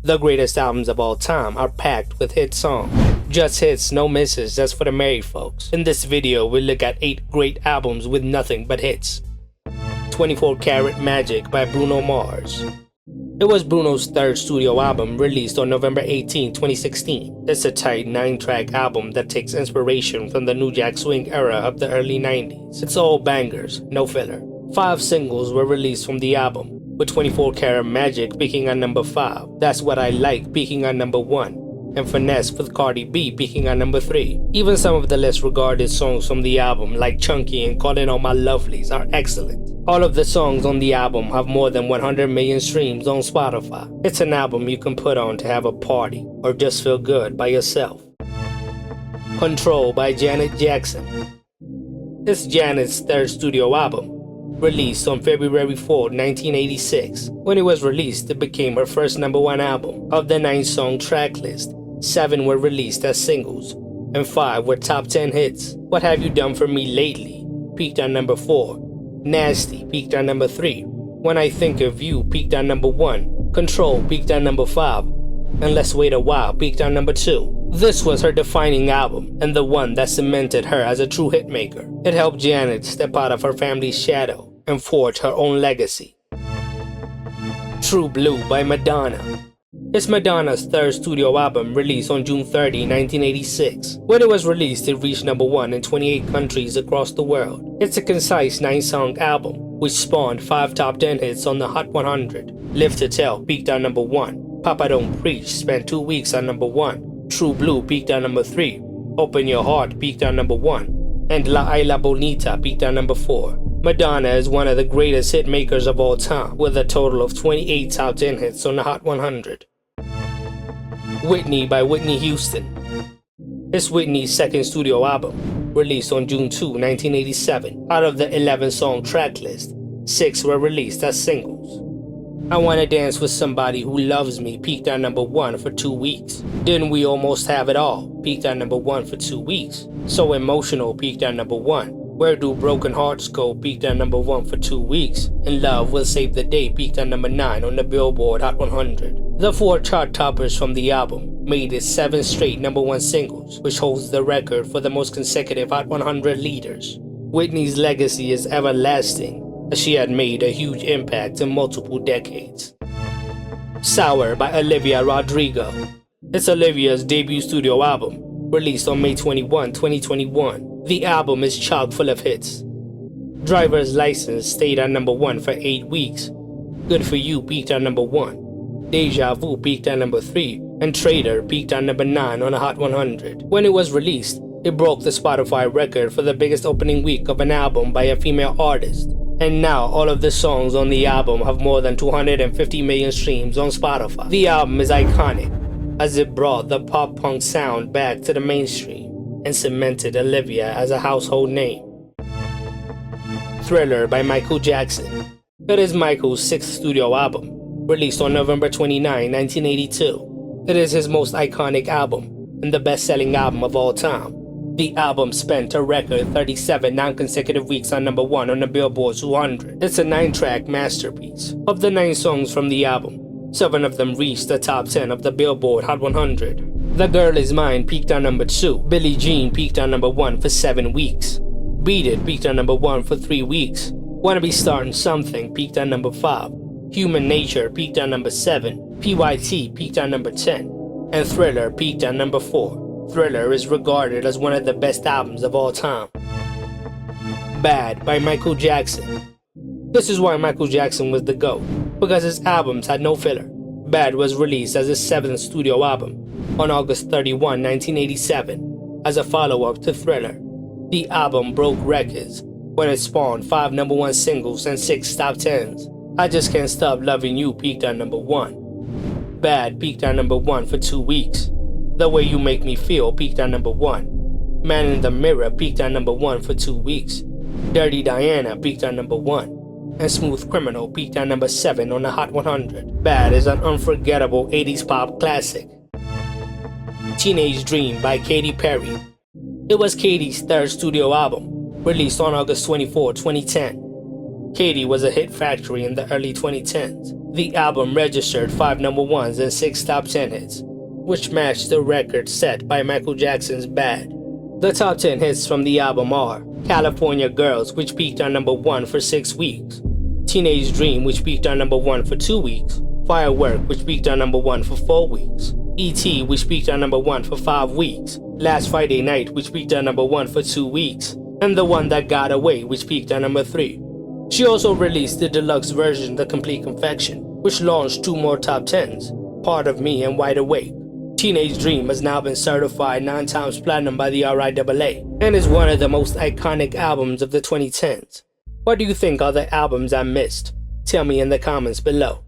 The greatest albums of all time are packed with hit songs. Just hits, no misses, just for the married folks. In this video, we'll look at 8 great albums with nothing but hits. 24 Karat Magic by Bruno Mars. It was Bruno's third studio album, released on November 18, 2016. It's a tight 9-track album that takes inspiration from the New Jack Swing era of the early 90s. It's all bangers, no filler. 5 singles were released from the album, with 24 Karat Magic peaking at number 5, That's What I Like peaking at number 1, and Finesse with Cardi B peaking at number 3. Even some of the less regarded songs from the album, like Chunky and Calling All My Lovelies, are excellent. All of the songs on the album have more than 100 million streams on Spotify. It's an album you can put on to have a party or just feel good by yourself. Control by Janet Jackson. It's Janet's third studio album, released on February 4, 1986. When it was released, it became her first number 1 album. Of the 9-song track list, 7 were released as singles, and 5 were top 10 hits. What Have You Done For Me Lately peaked at number 4. Nasty peaked at number 3. When I Think of You peaked at number 1. Control peaked at number 5. And Let's Wait a While peaked at number 2. This was her defining album, and the one that cemented her as a true hitmaker. It helped Janet step out of her family's shadow and forge her own legacy. True Blue by Madonna. It's Madonna's third studio album, released on June 30, 1986. When it was released, it reached number 1 in 28 countries across the world. It's a concise 9-song album, which spawned 5 top 10 hits on the Hot 100. Live to Tell peaked at number 1. Papa Don't Preach spent 2 weeks at number 1. True Blue peaked at number 3. Open Your Heart peaked at number 1. And La Isla Bonita peaked at number 4. Madonna is one of the greatest hit makers of all time, with a total of 28 top 10 hits on the Hot 100. Whitney by Whitney Houston. It's Whitney's second studio album, released on June 2, 1987. Out of the 11-song track list, 6 were released as singles. I Wanna Dance With Somebody Who Loves Me peaked at number 1 for 2 weeks. Didn't We Almost Have It All peaked at number 1 for 2 weeks. So Emotional peaked at number 1. Where Do Broken Hearts Go peaked at number 1 for 2 weeks, and Love Will Save the Day peaked at number 9 on the Billboard Hot 100. The 4 chart toppers from the album made it 7 straight number 1 singles, which holds the record for the most consecutive Hot 100 leaders. Whitney's legacy is everlasting, as she had made a huge impact in multiple decades. Sour by Olivia Rodrigo. It's Olivia's debut studio album, released on May 21, 2021. The album is chock full of hits. Driver's License stayed at number 1 for 8 weeks. Good For You peaked at number 1. Deja Vu peaked at number 3. And Traitor peaked at number 9 on the Hot 100. When it was released, it broke the Spotify record for the biggest opening week of an album by a female artist. And now all of the songs on the album have more than 250 million streams on Spotify. The album is iconic, as it brought the pop-punk sound back to the mainstream and cemented Olivia as a household name. Thriller by Michael Jackson. It is Michael's 6th studio album, released on November 29, 1982. It is his most iconic album and the best-selling album of all time. The album spent a record 37 non-consecutive weeks on number 1 on the Billboard 200. It's a 9-track masterpiece. Of the 9 songs from the album, 7 of them reached the top 10 of the Billboard Hot 100. The Girl Is Mine peaked at number 2. Billie Jean peaked at number 1 for 7 weeks. Beat It peaked at number 1 for 3 weeks. Wanna Be Starting Something peaked at number 5. Human Nature peaked at number 7. PYT peaked at number 10. And Thriller peaked at number 4. Thriller is regarded as one of the best albums of all time. Bad by Michael Jackson. This is why Michael Jackson was the GOAT, because his albums had no filler. Bad was released as his 7th studio album on August 31, 1987, as a follow-up to Thriller. The album broke records when it spawned 5 number 1 singles and 6 top 10s. I Just Can't Stop Loving You peaked at number 1. Bad peaked at number 1 for 2 weeks. The Way You Make Me Feel peaked at number 1. Man in the Mirror peaked at number 1 for 2 weeks. Dirty Diana peaked at number 1. And Smooth Criminal peaked at number 7 on the Hot 100. Bad is an unforgettable 80s pop classic. Teenage Dream by Katy Perry. It was Katy's third studio album, released on August 24, 2010. Katy was a hit factory in the early 2010s. The album registered 5 number ones and 6 top 10 hits, which matched the record set by Michael Jackson's Bad. The top 10 hits from the album are California Girls, which peaked on number 1 for 6 weeks, Teenage Dream, which peaked on number 1 for 2 weeks, Firework, which peaked on number 1 for 4 weeks, E.T., which peaked on number 1 for 5 weeks, Last Friday Night, which peaked on number 1 for 2 weeks, and The One That Got Away, which peaked on number 3. She also released the deluxe version, The Complete Confection, which launched 2 more top 10s, Part of Me and Wide Awake. Teenage Dream has now been certified 9 times platinum by the RIAA and is one of the most iconic albums of the 2010s. What do you think are the albums I missed? Tell me in the comments below.